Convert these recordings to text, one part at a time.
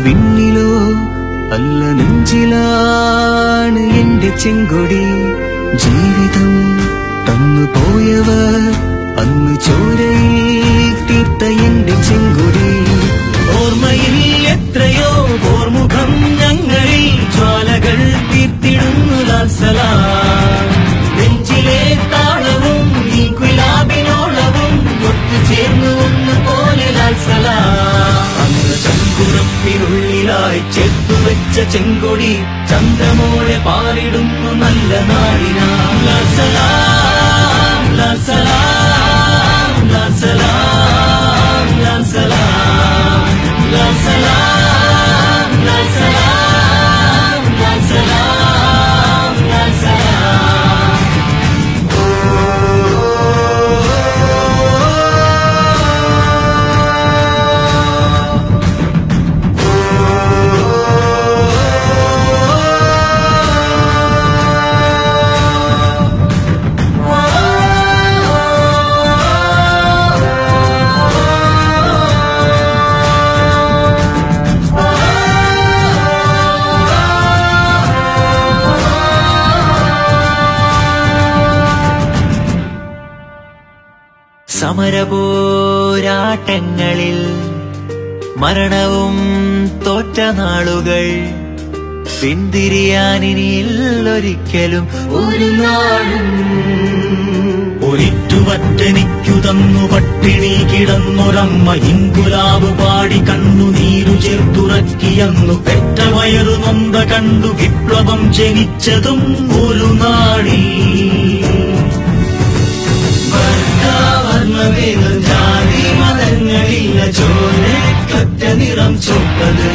വിണ്ണിലോ അല്ല നെഞ്ചിലാണ് എന്റെ ചെങ്കൊടി. ജീവിതം തന്നു പോയവർ അന്ന് ചോരയിൽ തീർത്ത എന്റെ ചെങ്കൊടി. ഓർമ്മയിൽ എത്രയോ ഓർമുഖം ഞങ്ങളിൽ ജ്വാലകൾ തീർത്തിടുന്നു ലാൽസലാം. നെഞ്ചിലെ താളവും ഈ ഗുലാബിനോളവും ഒത്തുചേർന്നു ഒന്നുപോലെ ലാൽസലാം. അന്ന് ചങ്കുറപ്പിനുള്ളിലായി ചേർത്തുവെച്ച ചെങ്കൊടി ചന്ദ്രമോളെ പാറിടുന്നു നല്ല നാടിനാ. ലാൽസലാം ലാൽസലാം ലാൽസലാം ലാൽസലാം ലാൽസലാം ലാൽസലാം ലാൽസലാം ലാൽസലാം. സമരപോരാട്ടങ്ങളിൽ മരണവും തോറ്റ നാളുകൾ പിന്തിരിയാനിനിയില്ലൊരിക്കലും ഒരു നാളും. ഒരിറ്റുവറ്റനിക്കു തന്നു പട്ടിണി കിടന്നൊരമ്മ ഇൻകുലാബ് പാടി കണ്ണുനീരു ചേർത്തുറക്കിയന്നു പെറ്റ വയറു നൊന്ത കണ്ടു വിപ്ലവം ജനിച്ചതും ഒരു നാളിൽ. ജാതി മതങ്ങളില്ല ചോരക്കൊറ്റ നിറം ചൊപ്പത്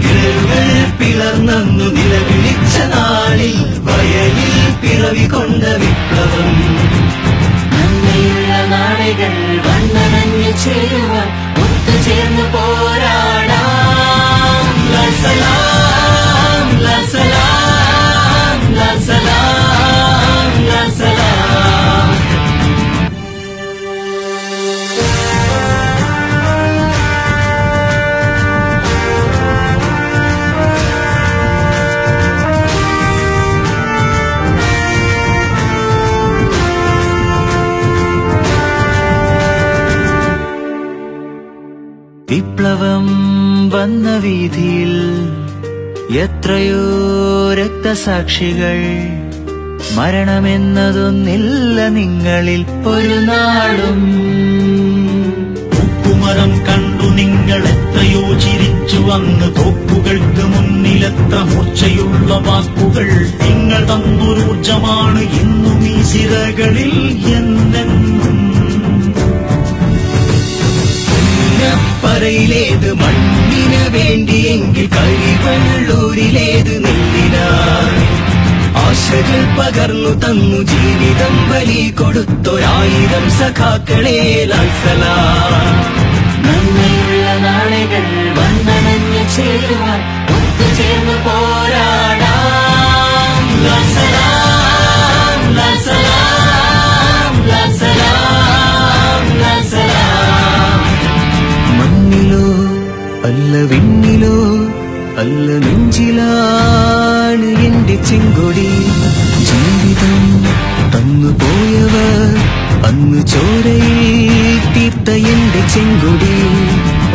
നിഴലുകൾ പിളർന്നു നിലവിളിച്ച നാളിൽ വയലിൽ പിറവി കൊണ്ട വിപ്ലവം. നന്മയുള്ള നാടുകൾ വന്നണഞ്ഞു ചേരുവാൻ ഒത്തുചേർന്നു പോരാടാം. ലാൽസലാം ലാൽസലാം ലാൽസലാം ലാൽസലാം. വിപ്ലവം വന്ന വീതിയിൽ എത്രയോ രക്തസാക്ഷികൾ. മരണമെന്നതൊന്നില്ല നിങ്ങളിൽ ഒരു നാളും. ഉപ്പുമരം കണ്ടു നിങ്ങൾ എത്രയോ ചിരിച്ചു അന്ന് തോക്കുകൾക്ക് മുന്നിലെത്ര മൂർച്ചയുള്ള വാക്കുകൾ നിങ്ങൾ തന്നൊരൂർജമാണ് ഇന്നും ഈ സിരകളിൽ എന്നെന്നും. പറയിലേത് മണ്ണിന് വേണ്ടിയെങ്കിൽ കരിവള്ളൂരിലേത് നെല്ലിനായി ആശകൾ പകർന്നു തന്നു ജീവിതം ബലി കൊടുത്തൊരായിരം സഖാക്കളെ ലാൽസലാം. നന്മയുള്ള നാളുകൾ വന്നണഞ്ഞു ചേരുവാൻ ഒത്തുചേർന്നു പോരാടാം. ലാൽസലാം ലാൽസലാം ലാൽസലാം ലാൽസലാം. മണ്ണിലോ അല്ല വിണ്ണിലോ അല്ല നെഞ്ചിലാണ് എന്റെ ചെങ്കൊടി. ജീവിതം തന്നു പോയവർ അന്ന് ചോരയിൽ തീർത്ത എന്റെ ചെങ്കൊടി.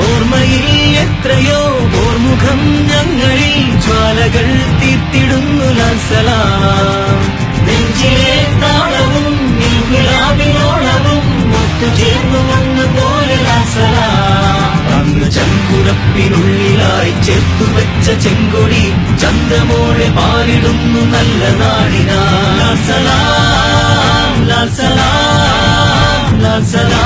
ഓർമ്മയിൽ എത്രയോ ഓർമുഖം ഞങ്ങളിൽ ജ്വാലകൾ തീർത്തിടുന്നു ലാൽസലാം. നെഞ്ചിലെ താളവും ഈ ഗുലാബിനോളവും ഒത്തുചേർന്നു ഒന്നുപോലെ ലാൽസലാം. അന്ന് ചങ്കുറപ്പിനുള്ളിലായി ചേർത്തുവെച്ച ചെങ്കൊടി ചന്ദ്രമോളെ പാറിടുന്നു നല്ല നാടിനാ. ലാൽസലാം ലാൽസലാം ലാൽസലാം.